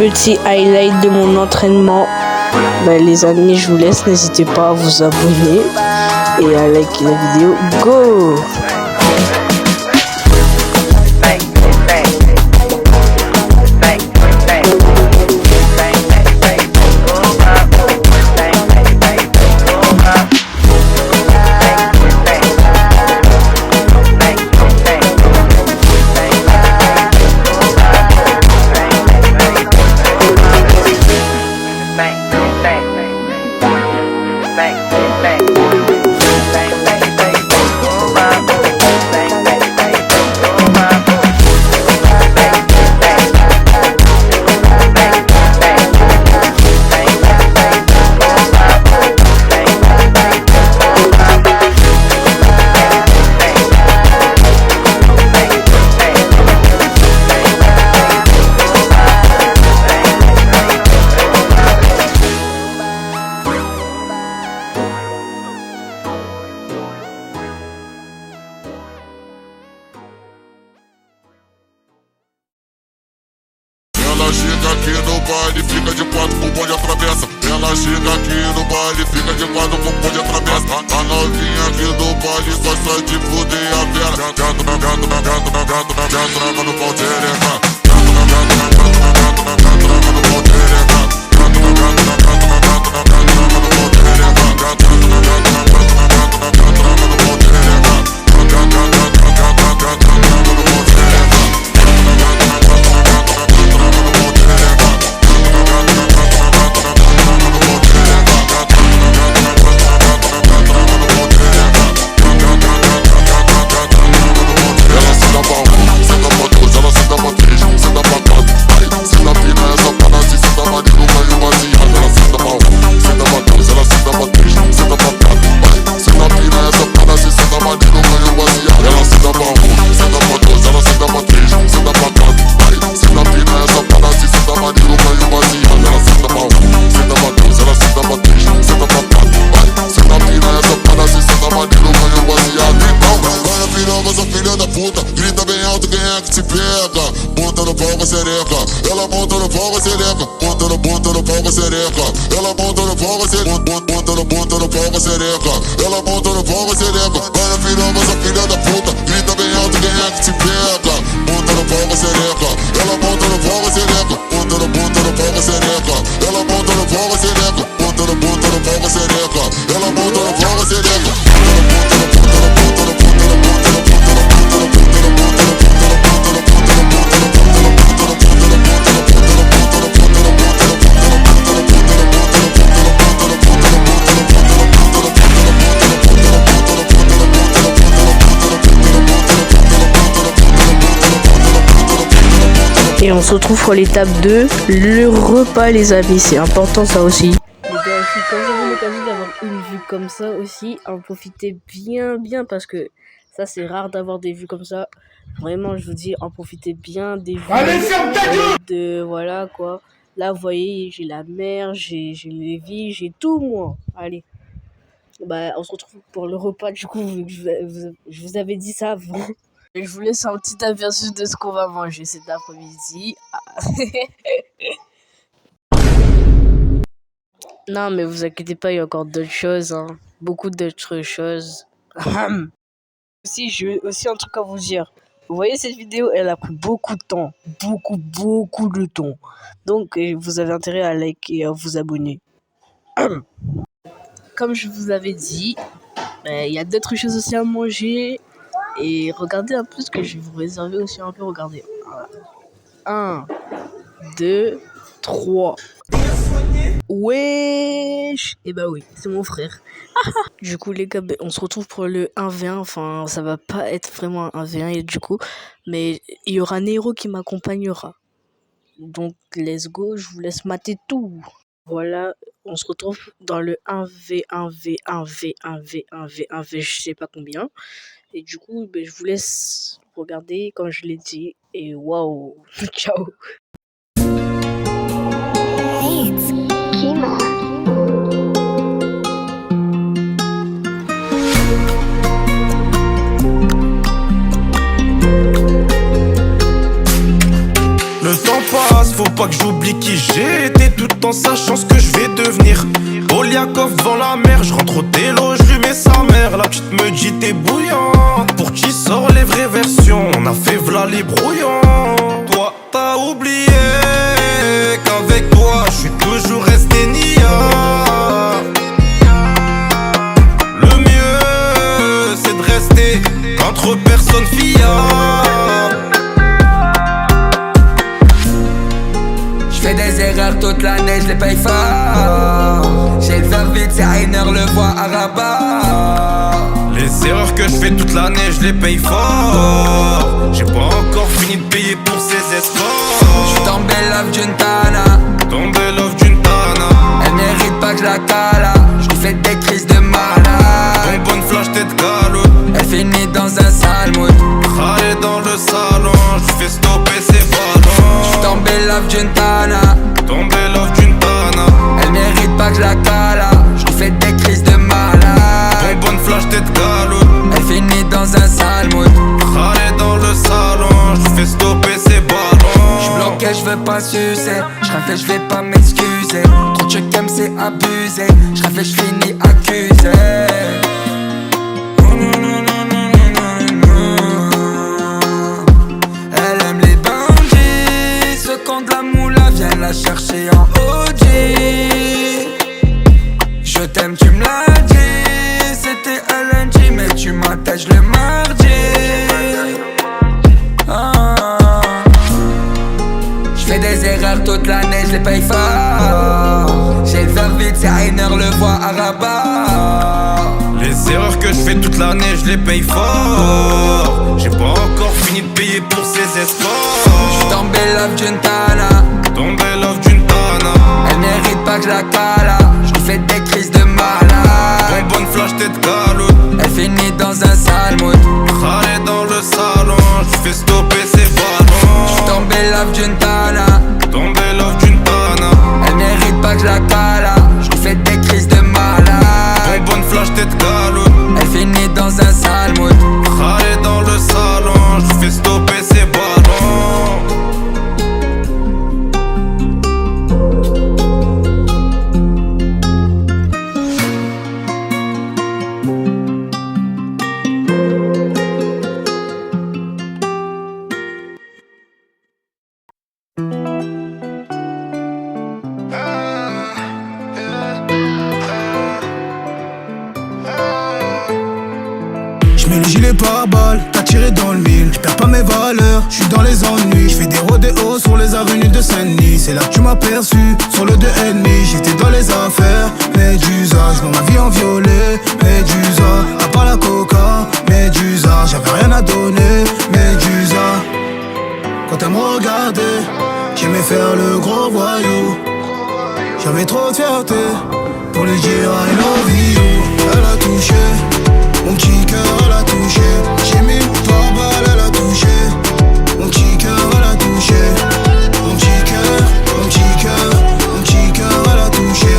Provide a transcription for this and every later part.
petit highlight de mon entraînement. Les amis, je vous laisse, n'hésitez pas à vous abonner et à liker la vidéo. Go! Ela chega aqui no baile, fica de quatro com o bonde atravessa. Ela chega aqui no baile, fica de quatro com o bonde atravessa. A novinha aqui do baile só sai de fuder a vera. Gato na trava no pau tereca. Gato na trava no pau tereca. Gato na trava no pau tereca. Gato na trava no pau tereca. Grita bem alto quem é que te pega. Monta no pau com a sereca. Ela monta no pau com a sereca. Monta no pau com a sereca. Ela monta no pau com a sereca. Monta no pau com a sereca. Ela monta no pau com a sereca. Vai na piroga, essa filha da puta. Grita bem alto quem é que te pega. Monta no pau com a sereca. Ela monta no pau com a sereca. Monta no pau com a sereca. Ela monta no pau com a sereca. Monta no pau com a sereca. Ela monta no pau com a sereca. Et on se retrouve pour l'étape 2, le repas les amis, c'est important ça aussi. Les gars aussi, quand vous avez l'occasion d'avoir une vue comme ça aussi, en profitez bien parce que ça c'est rare d'avoir des vues comme ça. Vraiment je vous dis, en profitez bien des vues. Allez, ferme ta gueule! De voilà quoi. Là vous voyez, j'ai la mer, j'ai les vies, j'ai tout moi. Allez. On se retrouve pour le repas du coup, vu que je vous avais dit ça avant. Je vous laisse un petit aperçu de ce qu'on va manger cet après-midi. Non, mais vous inquiétez pas, il y a encore d'autres choses. Hein. Beaucoup d'autres choses. Aussi, j'ai aussi un truc à vous dire. Vous voyez, cette vidéo, elle a pris beaucoup de temps. Beaucoup de temps. Donc, vous avez intérêt à liker et à vous abonner. Comme je vous avais dit, il y a d'autres choses aussi à manger. Et regardez un peu ce que je vais vous réserver aussi un peu. Regardez. Voilà. 1, 2, 3. Wesh. Et oui, c'est mon frère. Du coup, les gars, on se retrouve pour le 1v1. Enfin, ça va pas être vraiment un 1v1 et du coup. Mais il y aura Nero qui m'accompagnera. Donc, let's go. Je vous laisse mater tout. Voilà, on se retrouve dans le 1v1v1v1v1v1v, je sais pas combien. Et du coup, je vous laisse regarder comme je l'ai dit. Et waouh, ciao. Hey, it's Kima. Le temps passe, faut pas que j'oublie qui j'ai été tout en sachant ce que je vais devenir. Poliakov devant la mer, je rentre au télo, je lui mets sa mère. La petite me dit t'es bouillant, pour qui sort les vraies versions. On a fait v'là les brouillons. Toi t'as oublié qu'avec toi je suis toujours resté nia. Le mieux c'est de rester entre personnes fiables. J'fais des erreurs toute l'année, je les paye fort. J'ai le verre vide, c'est Rainer, le voit à Rabat. Les erreurs que je fais toute l'année, je les paye fort. J'ai pas encore fini de payer pour ces escorts. J'suis tombé love d'une tana, Tombé love d'une tana. elle mérite pas que je la cala. J'lui fais des crises de malade. Bonne flash tête calotte. Elle finit dans un sale mood. Râler dans le salon, je fais stopper ses ballons. J'suis tombé love d'une tana, Tombé love d'une tana. elle mérite pas que je la cala. J'lui fais des crises de malade. Bonne flash tête calotte. Elle finit dans un sale mood. Râler dans le salon, je fais stopper ses ballons. J'bloqué, j'veux pas sucer. J'rafais, j'vais pas m'excuser. Trop de chuck'em, c'est abusé. J'rafais, j'finis accusé. Elle aime les bandits. Ceux qui ont de la moula viennent la chercher en OG. Je t'aime, tu me l'as dit. C'était un lundi, mais tu m'attaches le mardi. J'fais des erreurs toute l'année, je les paye fort. J'ai le verre vide, c'est Rainer, le voit à Rabat. Les erreurs que je fais toute l'année, je les paye fort. J'ai pas encore fini de payer pour ces escorts. J'suis tombé love d'une tana, Tombé love d'une tana. elle mérite pas que je la cala. J'lui fais des crises de malade. Bonne flash tête calotte. Elle finit dans un sale mood. Râler dans le salon, je fais stopper ses ballons. J'suis tombé love d'une tana, Tombé love d'une tana. elle mérite pas que je la cala. J'lui fais des crises de malade. Bonne flash tête calotte. Elle finit dans un sale mood. Râler dans le salon, je fais stopper ses ballons. J'mets le gilet pare-balles, t'as tiré dans le mille. J'perds pas mes valeurs, j'suis dans les ennuis. J'fais des rodéos sur les avenues de Saint-Denis. C'est là que tu m'as perçu, sur le 2,5. J'étais dans les affaires, Médusa. J'vends ma vie en violet, Médusa. À part la coca, Médusa. J'avais rien à donner, Médusa. Quand elle me regardait, j'aimais faire le gros voyou. J'avais trop de fierté pour lui dire I love you. Elle a touché mon petit cœur, elle a touché. J'ai mis une pare-balles, elle a touché. Mon petit cœur, elle a touché. Mon petit cœur, mon petit cœur, mon petit cœur, elle a touché.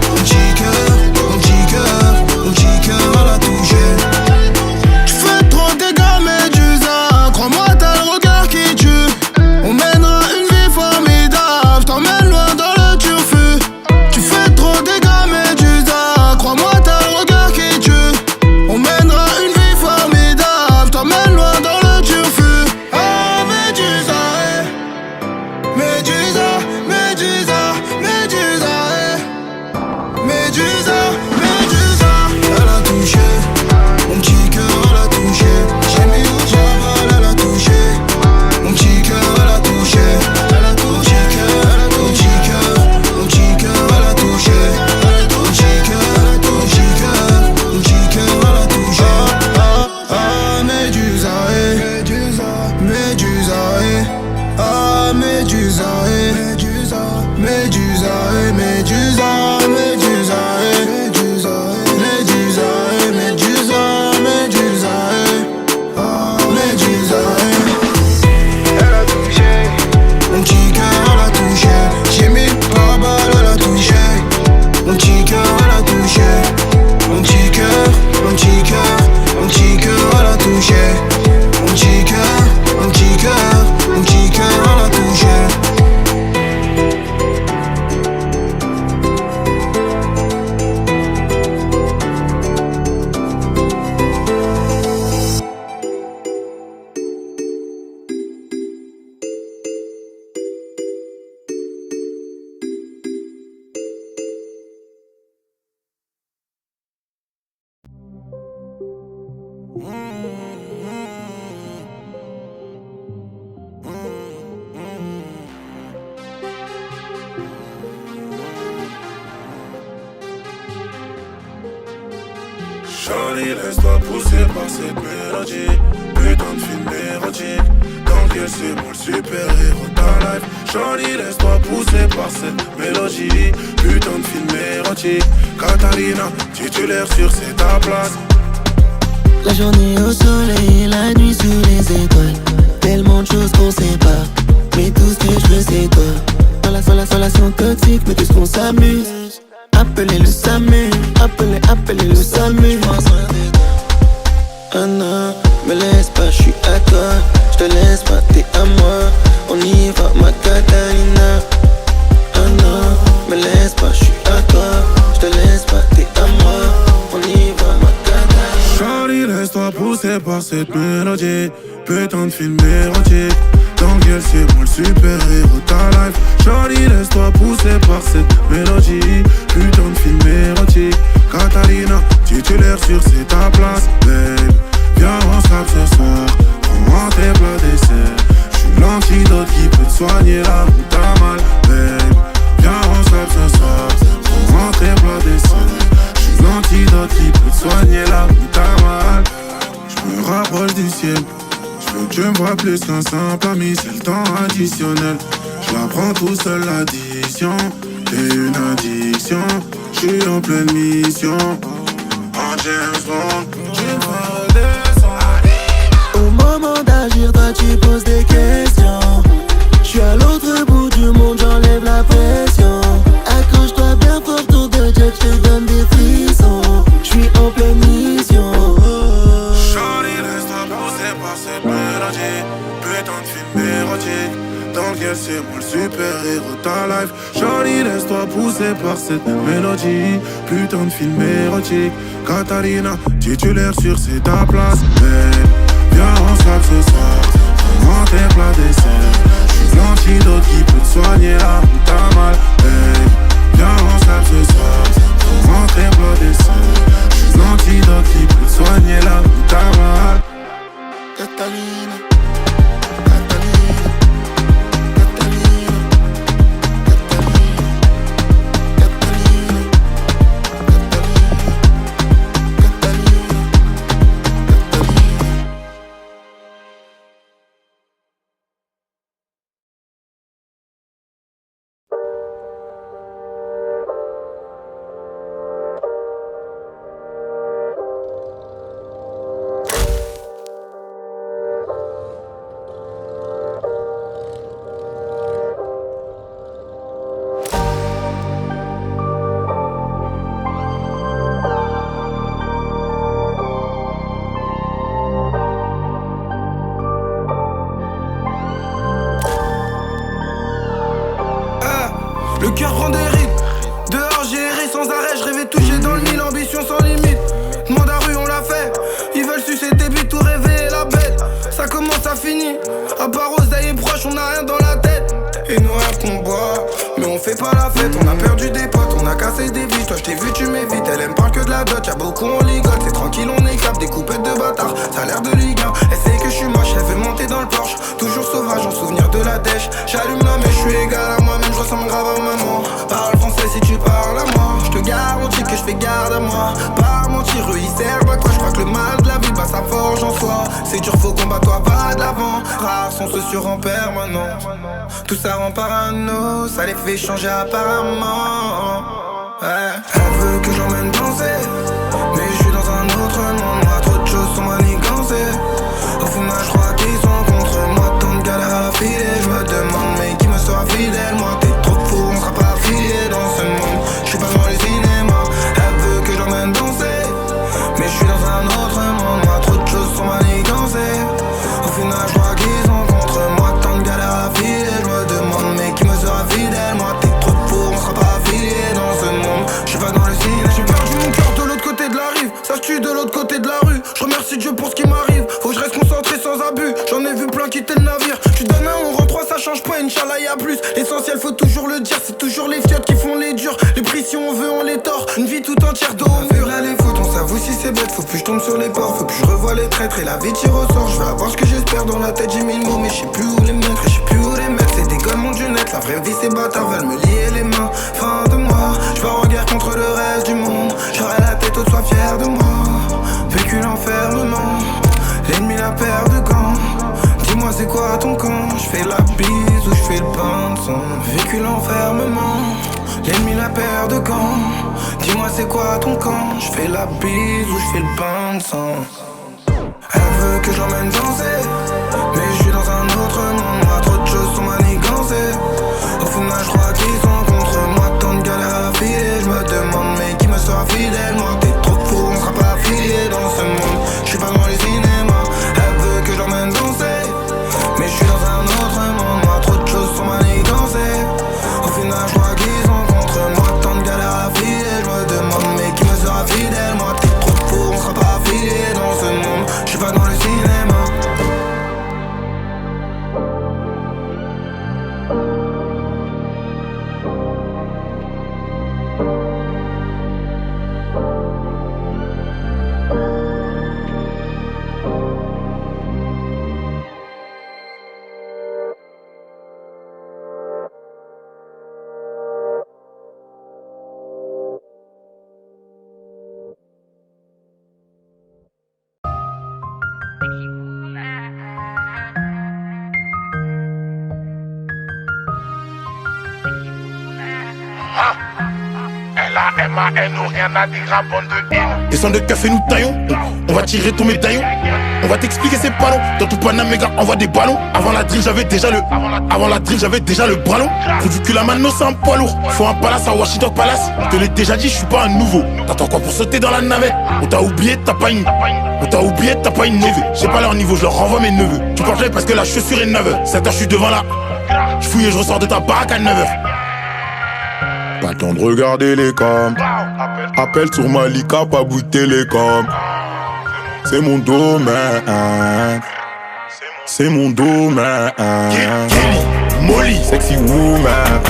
Mon petit cœur, mon petit cœur, mon petit cœur, elle a touché. Tu fais trop de dégâts, Médusa. Crois-moi, t'as le regard qui tue. On mènera une vie formidable. T'emmène loin dans le turfu. Tu fais trop de dégâts, Médusa. Crois-moi, t'as le regard qui tue. On mènera une vie formidable, t'emmène loin dans Charlie, laisse-toi pousser par cette mélodie. Putain de film érotique. Dans quel c'est moi le super-héros de ta life. Charlie, laisse-toi pousser par cette mélodie. Putain de film érotique. Catalina, titulaire sur c'est ta place. La journée au soleil, la nuit sous les étoiles. Tellement de choses qu'on sait pas, mais tout ce que je veux c'est toi. Dans la relation toxique, mais tout ce qu'on s'amuse. Appelez le SAMU, appelez le SAMU. Ah non, me laisse pas, je suis à toi. Je te laisse pas, t'es à moi. On y va, ma Catalina. Ah non, me laisse pas, je suis à toi. Je te laisse pas, t'es à moi. On y va, ma Catalina. Charlie, laisse-toi pousser par cette mélodie. Putain de film érotique. Dans quel c'est moi le super-héros de ta life. Charlie, laisse-toi pousser par cette mélodie. Putain de film érotique. Catalina, titulaire sur c'est ta place. Babe, viens on s'appe ce soir. Prends-moi tes plats dessert. J'suis l'antidote qui peut te soigner là où t'as mal. Babe, viens on s'appe ce soir. Prends-moi tes plats dessert. J'suis l'antidote qui peut te soigner là où t'as mal. J'me rapproche du ciel. J'veux que tu me vois plus qu'un simple ami, c'est le temps additionnel. J'la prends tout seul l'addition, t'es une addiction. J'suis en pleine mission, en James Bond. Tu me fais redescendre. Au moment d'agir, toi tu poses des questions. J'suis à l'autre bout du monde, j'enlève la pression. Accroche-toi bien fort, tour de jet, j'te donne des frissons. J'suis en pleine mission. Charlie, laisse-toi pousser par cette mélodie. Putain de film érotique. Dans lequel c'est moi le super-héros de ta life. Charlie, laisse-toi pousser par cette mélodie. Putain de film érotique. Catalina, titulaire sur c'est ta place. Babe, viens on s'appe ce soir. Prends-moi tes plats dessert. J'suis l'antidote qui peut te soigner là où t'as mal. Babe, viens on s'appe ce soir. Prends-moi tes plats dessert. J'suis l'antidote qui peut te soigner là où t'as mal. Catalina. Le cœur prend des rides. Dehors j'ai erré sans arrêt, je rêvais de toucher dans le nid, l'ambition sans limite. Demande à rue, on l'a fait. Ils veulent sucer tes buts, tout rêver la bête. Ça commence à finir. À part Oseille et proche, on a rien dans la tête. Et nous rêve qu'on boit, mais on fait pas la fête. On a perdu des potes, on a cassé des vies. Toi je t'ai vu, tu m'évites, elle aime parle que de la dot. Y'a beaucoup on ligote, c'est tranquille, on éclate. Des coupettes de bâtard, ça a l'air de Ligue 1. Elle sait que je suis moche, elle veut monter dans le Porsche. Toujours sauvage, en souvenir de la dèche. J'allume là mais je suis égal à moi-même, je ressemble grave à maman. Parle français si tu parles à moi. Je te garantis que je fais garde à moi. Pas mentir, eux ils servent à quoi. Je crois que le mal de la vie, bah ça forge en soi. C'est dur, faut combattre, toi va de l'avant. Rares sont ceux sur en permanent. Tout ça rend parano, ça les fait changer apparemment. Ouais. Elle veut que j'emmène danser, mais je suis dans un autre monde. Moi trop de choses sont manigancées. Au final je crois qu'ils sont contre moi. Tant de galères à filer, je me demande mais qui me sera fidèle. Moi t'es trop fou, on sera pas affiliés dans ce monde. Je suis pas dans le cinéma. Elle veut que j'emmène danser, mais je suis dans un autre monde. Moi trop de choses sont manigancées. Au final je crois qu'ils sont contre moi. Tant de galères à filer, je me demande mais qui me sera fidèle. Moi t'es trop fou, on sera pas affiliés dans ce monde. Je suis pas dans le cinéma. J'ai perdu mon cœur de l'autre côté de la rive. Ça se tue de l'autre côté de la rue. Je remercie Dieu pour ce qui m'arrive. Faut que je reste concentré sans abus. J'en ai vu plein quitter le navire. Tu donnes un, on rend trois, ça change pas. Inch'Allah y'a plus. L'essentiel faut toujours le dire. C'est toujours les fiottes qui font les durs. Les prix si on veut on les tord. Une vie tout entière dos au mur. Là les fautes on s'avoue si c'est bête. Faut plus je tombe sur les ports. Faut plus je revois les traîtres et la vie t'y ressort. Je vais avoir ce que j'espère dans la tête. J'ai mis le mot mais je sais plus où les mettre. Et je sais plus où les mettre. C'est des gommes mon dieu net. La vraie vie ces bâtards veulent me lier les mains. Fin de moi, je pars en guerre contre le reste du monde. J'aurai la tête haute, sois fier de moi. Vécu l'enfermement, l'ennemi la paire de gants. Dis-moi c'est quoi ton camp? Je fais la bise ou je fais le pain de sang. Vécu l'enfermement, l'ennemi la paire de gants. Dis-moi c'est quoi ton camp? Je fais la bise ou je fais le pain de sang. Elle veut que j'emmène danser, mais je suis dans un autre monde. Moi trop de choses sont manigancées. Au final je crois qu'ils sont contre moi. Tant de galères à filer, je me demande mais qui me sera fidèle? Moi t'es trop fou, on sera pas affiliés dans ce monde. Je suis pas dans les cinémas. Elle veut que j'emmène danser, mais je suis dans un autre monde. Moi trop de choses sont manigancées. Au final je crois qu'ils sont contre moi. Tant de galères à filer, je me demande mais qui me sera fidèle? Moi t'es trop fou, on sera pas affiliés dans ce monde. Je suis pas dans le cinéma. L-A-M-A-N, rien à dire à bande de haine. Descends de café, nous taillons. On va tirer ton médaillon. On va t'expliquer c'est pas long. Dans tout Panama, méga, envoie des ballons. Avant la drill, j'avais déjà le bras long. Faut du cul, la mano, c'est un poids lourd. Faut un palace à Washington Palace. Je te l'ai déjà dit, je suis pas un nouveau. T'attends quoi pour sauter dans la navette? On t'a oublié, t'as pas une neveu. J'ai pas leur niveau, je leur renvoie mes neveux. Tu portes parce que la chaussure est 9h. 7h, je suis devant là. Je fouille et je ressors de ta baraque à 9h. Pas le temps de regarder les cams. Appel sur Malika, pas bout de télécom. C'est mon domaine. C'est mon domaine. Kelly, Molly, sexy woman.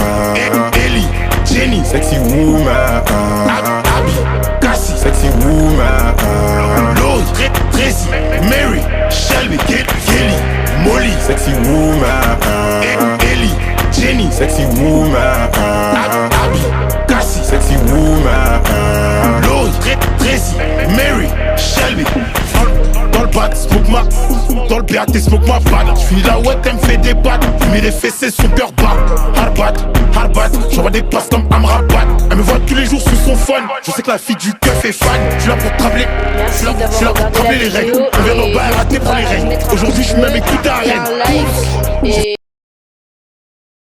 Ellie, Jenny, sexy woman. Abby, Cassie, sexy woman. Lord, Tracy, Mary, Shelby, Kelly, Molly, sexy woman. Ellie, Jenny, sexy woman. Abby, Cassie, sexy woman. Lord, Tracy, Mary, Shelby. Dans le bat, smoke ma. Dans le BAT, smoke ma bague. J'finis la ouette, elle me fait des battes. Mais les fessées, son cœur bat. Hard bat. J'envoie des passes comme Amrabat. Elle me voit tous les jours sous son phone. Je sais que la fille du keuf est fan. Je suis là pour trembler. Merci d'avoir regardé la les règles. vidéo. On verra au bas, raté pour les règles. Aujourd'hui, je suis même écouté à Rennes. Et